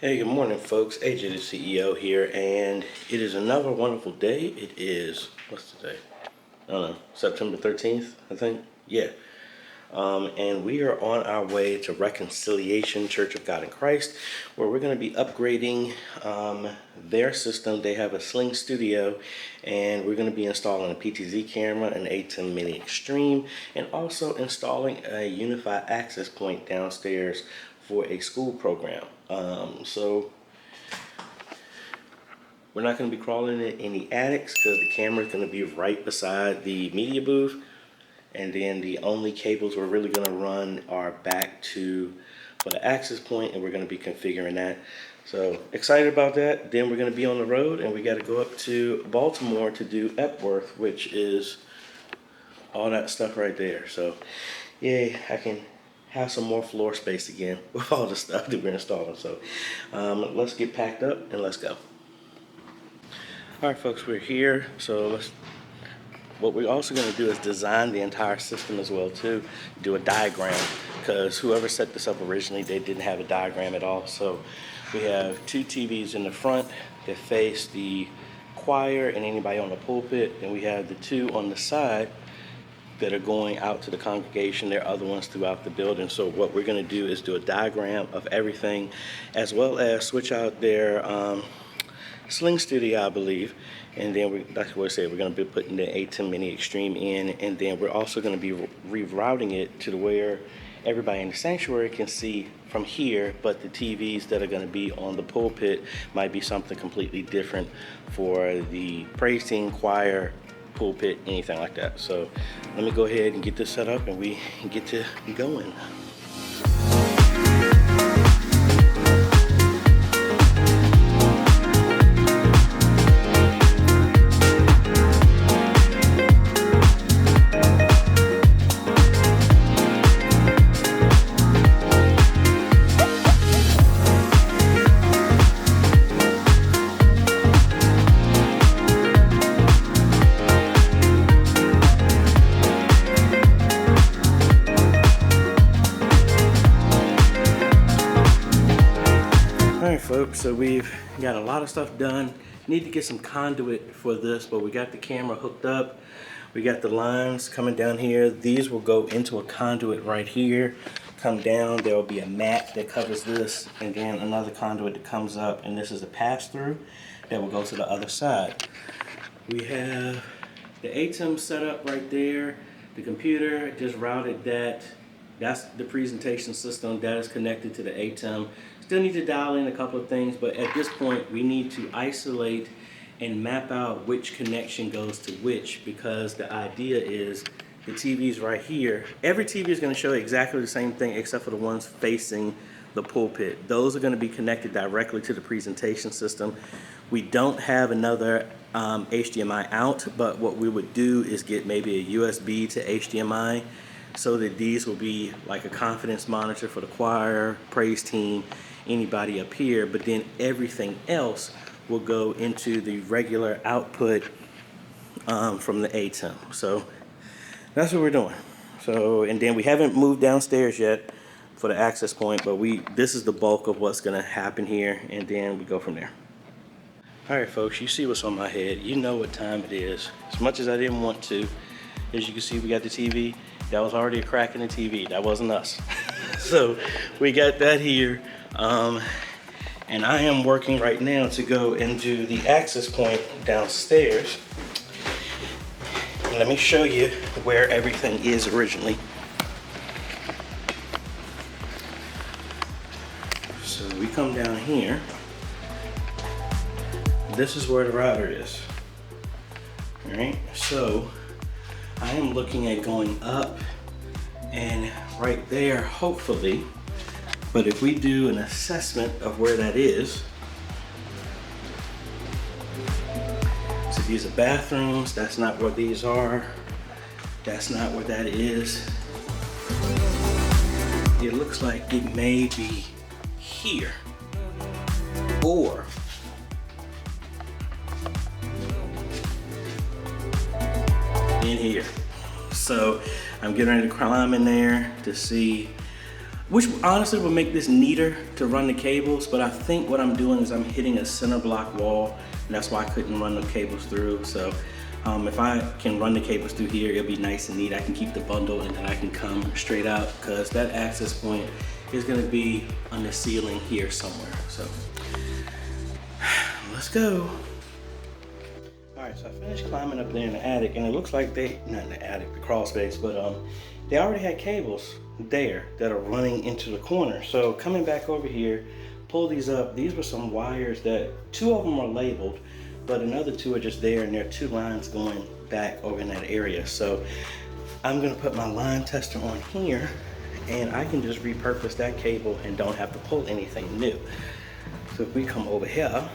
Hey, good morning, folks. AJ the CEO here, and it is another wonderful day. It is, what's the day? I don't know, September 13th, I think? Yeah. And we are on our way to Reconciliation Church of God in Christ, where we're going to be upgrading their system. They have a Sling Studio, and we're going to be installing a PTZ camera, an A10 Mini Extreme, and also installing a Unified access point downstairs for a school program. So we're not going to be crawling in any attics because the camera is going to be right beside the media booth. And then the only cables we're really going to run are back to for the access point, and we're going to be configuring that. So excited about that. Then we're going to be on the road, and we got to go up to Baltimore to do Epworth, which is all that stuff right there. So yay, I can have some more floor space again with all the stuff that we're installing. So let's get packed up and let's go. All right, folks, we're here. So what we're also going to do is design the entire system as well too, do a diagram, because whoever set this up originally, they didn't have a diagram at all. So we have two TVs in the front that face the choir and anybody on the pulpit, and we have the two on the side that are going out to the congregation. There are other ones throughout the building. So what we're going to do is do a diagram of everything, as well as switch out their Sling Studio, I believe. And then that's what I said, we're going to be putting the A10 Mini Extreme in, and then we're also going to be rerouting it to where everybody in the sanctuary can see from here, but the TVs that are going to be on the pulpit might be something completely different for the praise team, choir, pulpit, anything like that. So let me go ahead and get this set up and we get to going. Folks, so we've got a lot of stuff done. Need to get some conduit for this, but we got the camera hooked up. We got the lines coming down here. These will go into a conduit right here, come down. There will be a mat that covers this, and then another conduit that comes up, and this is a pass-through that will go to the other side. We have the ATEM set up right there. The computer just routed that. That's the presentation system that is connected to the ATEM. Still need to dial in a couple of things, but at this point we need to isolate and map out which connection goes to which, because the idea is the TVs right here, every TV is going to show exactly the same thing except for the ones facing the pulpit. Those are going to be connected directly to the presentation system. We don't have another HDMI out, but what we would do is get maybe a USB to HDMI, so that these will be like a confidence monitor for the choir, praise team, anybody up here, but then everything else will go into the regular output from the ATEM. So that's what we're doing. So, and then we haven't moved downstairs yet for the access point, but this is the bulk of what's gonna happen here, and then we go from there. All right, folks, you see what's on my head. You know what time it is. As much as I didn't want to, as you can see, we got the TV. That was already a crack in the TV. That wasn't us. So we got that here. And I am working right now to go into the access point downstairs. And let me show you where everything is originally. So we come down here. This is where the router is. All right, so I am looking at going up and right there, hopefully. But if we do an assessment of where that is, so these are bathrooms, that's not where these are, that's not where that is. It looks like it may be here, or in here. So I'm getting ready to climb in there to see which honestly will make this neater to run the cables, but I think what I'm doing is I'm hitting a center block wall, and that's why I couldn't run the cables through. So if I can run the cables through here, it'll be nice and neat. I can keep the bundle and then I can come straight out, because that access point is gonna be on the ceiling here somewhere. So let's go. All right, so I finished climbing up there in the attic, and it looks like not in the attic, the crawl space, but they already had cables there that are running into the corner. So coming back over here, pull these up. These were some wires that 2 of them are labeled, but another 2 are just there, and there are 2 lines going back over in that area. So I'm gonna put my line tester on here, and I can just repurpose that cable and don't have to pull anything new. So if we come over here,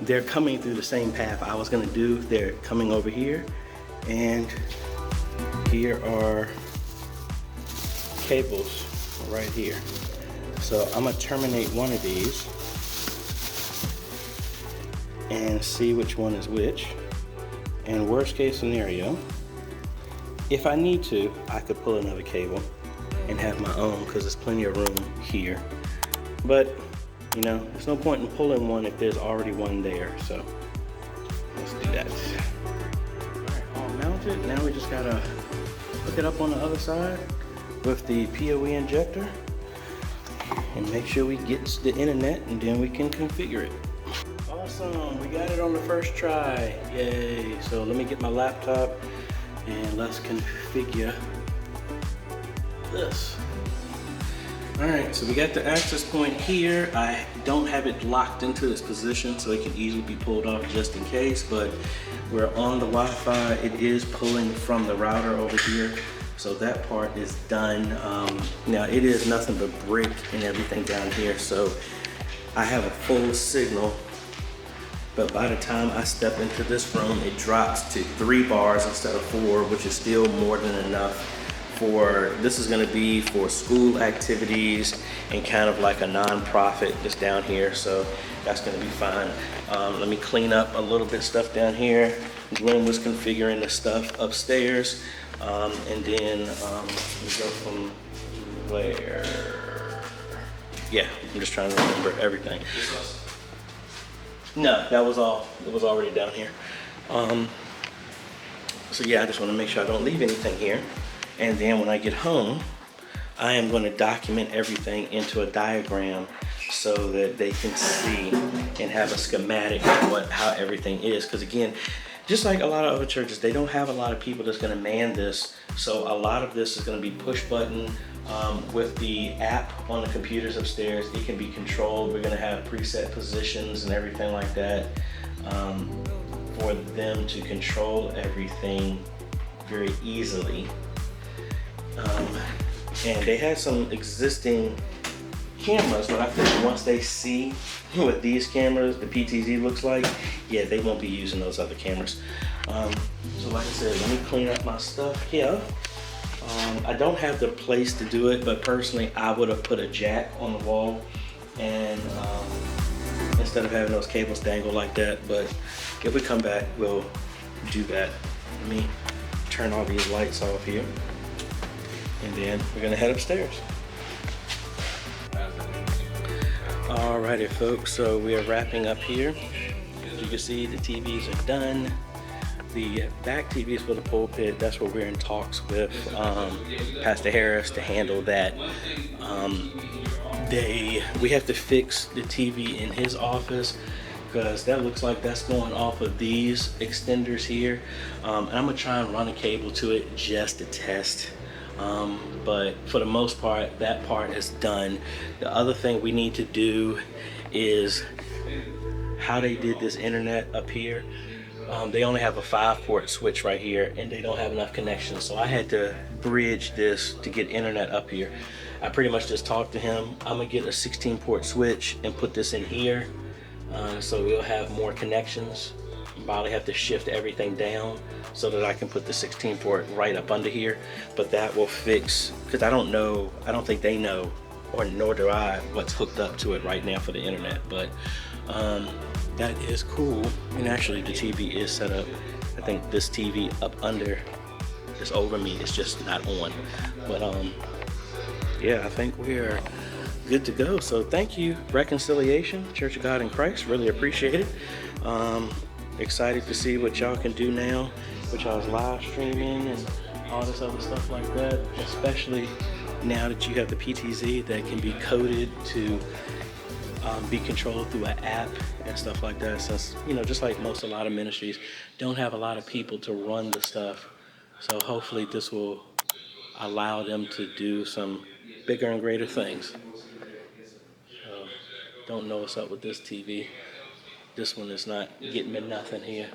they're coming through the same path I was gonna do. They're coming over here, and here are cables right here. So I'm gonna terminate one of these and see which one is which. And worst case scenario, if I need to, I could pull another cable and have my own, because there's plenty of room here. But you know, there's no point in pulling one if there's already one there. So let's do that. All right, all mounted. Now we just gotta hook it up on the other side with the PoE injector and make sure we get the internet, and then we can configure it. Awesome, we got it on the first try. Yay. So let me get my laptop and let's configure this. All right, so we got the access point here. I don't have it locked into this position, so it can easily be pulled off just in case, but we're on the Wi-Fi. It is pulling from the router over here, so that part is done. Now it is nothing but brick and everything down here, so I have a full signal, but by the time I step into this room, it drops to 3 bars instead of 4, which is still more than enough. This is going to be for school activities and kind of like a non-profit just down here, so that's going to be fine. Let me clean up a little bit of stuff down here. Glenn was configuring the stuff upstairs, and then we go from where? Yeah, I'm just trying to remember everything. No, that was all. It was already down here. So yeah, I just want to make sure I don't leave anything here. And then when I get home, I am going to document everything into a diagram so that they can see and have a schematic of how everything is. Because again, just like a lot of other churches, they don't have a lot of people that's going to man this. So a lot of this is going to be push button. With the app on the computers upstairs, it can be controlled. We're going to have preset positions and everything like that for them to control everything very easily. And they have some existing cameras, but I think once they see what these cameras, the PTZ looks like, yeah, they won't be using those other cameras. So like I said, let me clean up my stuff here. I don't have the place to do it, but personally, I would have put a jack on the wall, and instead of having those cables dangle like that. But if we come back, we'll do that. Let me turn all these lights off here, and then we're gonna head upstairs. Alrighty folks, so we are wrapping up here. As you can see, the TVs are done. The back TVs for the pulpit, that's what we're in talks with Pastor Harris to handle that. We have to fix the TV in his office, because that looks like that's going off of these extenders here. And I'm gonna try and run a cable to it just to test. But for the most part, that part is done. The other thing we need to do is how they did this internet up here. They only have a 5-port switch right here, and they don't have enough connections. So I had to bridge this to get internet up here. I pretty much just talked to him. I'm gonna get a 16-port switch and put this in here, so we'll have more connections. Probably have to shift everything down so that I can put the 16-port right up under here. But that will fix, because I don't think they know, or nor do I, what's hooked up to it right now for the internet. But that is cool. And actually the TV is set up. I think this TV up under is over me. It's just not on. But yeah, I think we're good to go. So thank you, Reconciliation, Church of God in Christ. Really appreciate it. Excited to see what y'all can do now with y'all's live streaming and all this other stuff like that, especially now that you have the PTZ that can be coded to be controlled through an app and stuff like that, since, you know, just like a lot of ministries don't have a lot of people to run the stuff. So hopefully this will allow them to do some bigger and greater things. Don't know what's up with this TV. This one is not getting me nothing here.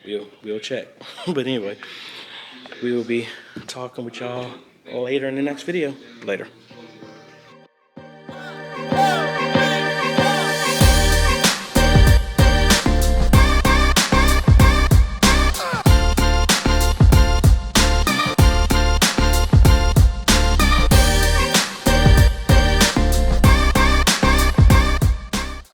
So we'll check. But anyway, we will be talking with y'all later in the next video. Later.